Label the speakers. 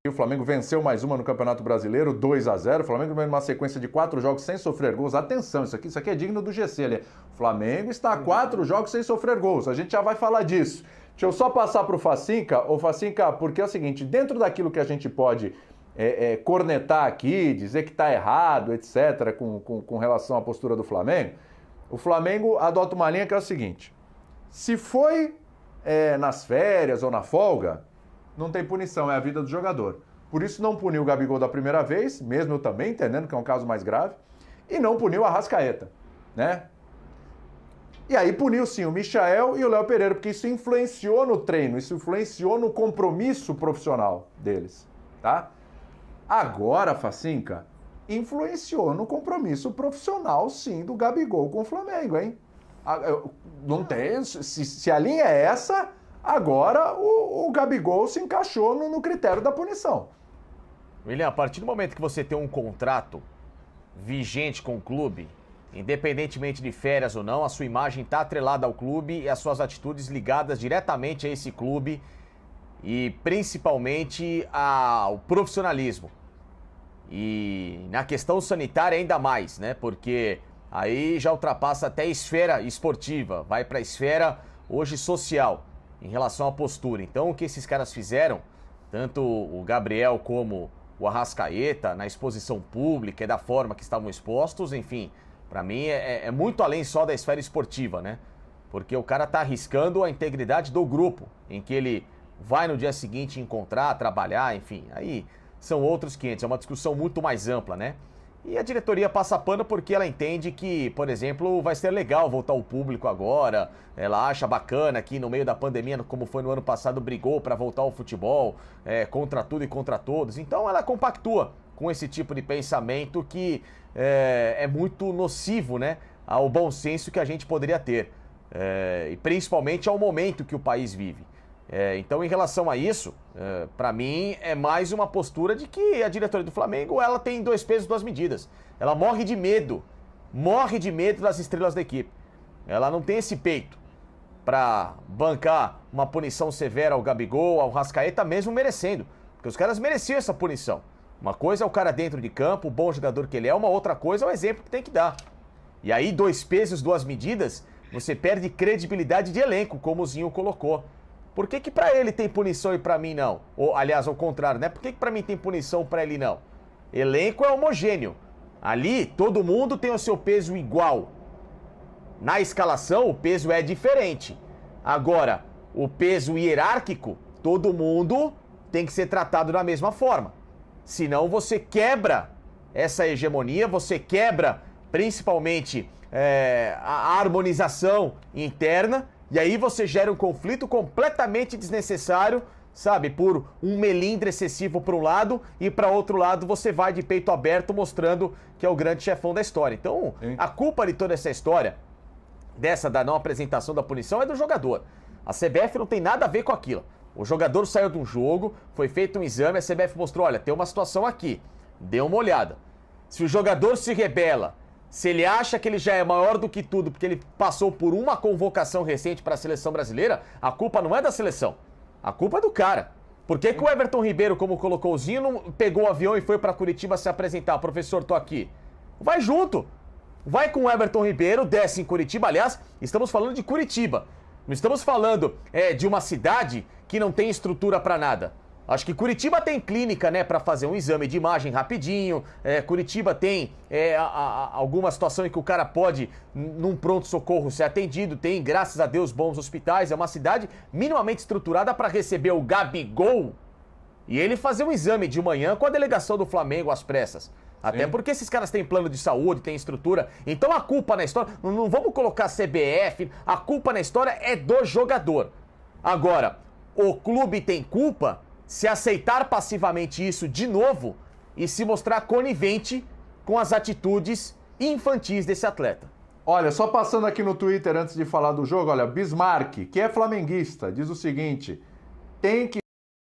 Speaker 1: O Flamengo venceu mais uma no Campeonato Brasileiro, 2-0. O Flamengo vem numa sequência de 4 jogos sem sofrer gols. Atenção, isso aqui é digno do GC ali. O Flamengo está a 4 jogos sem sofrer gols. A gente já vai falar disso. Deixa eu só passar para o Facinca. Ô Facinca, porque é o seguinte, dentro daquilo que a gente pode cornetar aqui, dizer que está errado, etc., com relação à postura do Flamengo, o Flamengo adota uma linha que é o seguinte: se foi nas férias ou na folga, não tem punição, é a vida do jogador. Por isso não puniu o Gabigol da primeira vez, mesmo eu também entendendo que é um caso mais grave, e não puniu a Arrascaeta, né? E aí puniu sim o Michael e o Léo Pereira, porque isso influenciou no treino, isso influenciou no compromisso profissional deles, tá? Agora, Facinca, influenciou no compromisso profissional, sim, do Gabigol com o Flamengo, hein? Não tem, se a linha é essa, agora o Gabigol se encaixou no critério da punição.
Speaker 2: William, a partir do momento que você tem um contrato vigente com o clube, independentemente de férias ou não, a sua imagem está atrelada ao clube e as suas atitudes ligadas diretamente a esse clube e principalmente ao profissionalismo. E na questão sanitária ainda mais, né? Porque aí já ultrapassa até a esfera esportiva, vai para a esfera hoje social em relação à postura. Então o que esses caras fizeram, tanto o Gabriel como o Arrascaeta, na exposição pública e da forma que estavam expostos, enfim, para mim é muito além só da esfera esportiva, né? Porque o cara tá arriscando a integridade do grupo, em que ele vai no dia seguinte encontrar, trabalhar, enfim, aí são outros 500, é uma discussão muito mais ampla, né? E a diretoria passa pano porque ela entende que, por exemplo, vai ser legal voltar ao público agora, ela acha bacana que no meio da pandemia, como foi no ano passado, brigou para voltar ao futebol, contra tudo e contra todos, então ela compactua com esse tipo de pensamento que é muito nocivo, né, ao bom senso que a gente poderia ter, e principalmente ao momento que o país vive. Então, em relação a isso, para mim é mais uma postura de que a diretoria do Flamengo, ela tem 2 pesos, 2 medidas. Ela morre de medo das estrelas da equipe. Ela não tem esse peito para bancar uma punição severa ao Gabigol, ao Arrascaeta, mesmo merecendo, porque os caras mereciam essa punição. Uma coisa é o cara dentro de campo, o bom jogador que ele é, uma outra coisa é o exemplo que tem que dar. E aí, 2 pesos, 2 medidas, você perde credibilidade de elenco, como o Zinho colocou. Por que pra ele tem punição e pra mim não? Ou, aliás, ao contrário, né? Por que pra mim tem punição pra ele não? Elenco é homogêneo. Ali, todo mundo tem o seu peso igual. Na escalação, o peso é diferente. Agora, o peso hierárquico, todo mundo tem que ser tratado da mesma forma. Senão você quebra essa hegemonia, você quebra principalmente a harmonização interna. E aí você gera um conflito completamente desnecessário, sabe? Por um melindre excessivo para um lado e para outro lado você vai de peito aberto mostrando que é o grande chefão da história. Então, a culpa de toda essa história, da não apresentação da punição, é do jogador. A CBF não tem nada a ver com aquilo. O jogador saiu de um jogo, foi feito um exame, a CBF mostrou, olha, tem uma situação aqui, dê uma olhada. Se o jogador se rebela, se ele acha que ele já é maior do que tudo porque ele passou por uma convocação recente para a seleção brasileira, a culpa não é da seleção, a culpa é do cara. Por que o Everton Ribeiro, como colocou o Zinho, não pegou o avião e foi para Curitiba se apresentar? Professor, tô aqui. Vai junto. Vai com o Everton Ribeiro, desce em Curitiba. Aliás, estamos falando de Curitiba. Não estamos falando de uma cidade que não tem estrutura para nada. Acho que Curitiba tem clínica, né, para fazer um exame de imagem rapidinho. Curitiba tem alguma situação em que o cara pode, num pronto-socorro, ser atendido. Tem, graças a Deus, bons hospitais. É uma cidade minimamente estruturada para receber o Gabigol e ele fazer um exame de manhã com a delegação do Flamengo às pressas. Até porque esses caras têm plano de saúde, têm estrutura. Então a culpa na história, não vamos colocar a CBF, a culpa na história é do jogador. Agora, o clube tem culpa se aceitar passivamente isso de novo e se mostrar conivente com as atitudes infantis desse atleta.
Speaker 1: Olha, só passando aqui no Twitter antes de falar do jogo, olha, Bismarck, que é flamenguista, diz o seguinte: tem que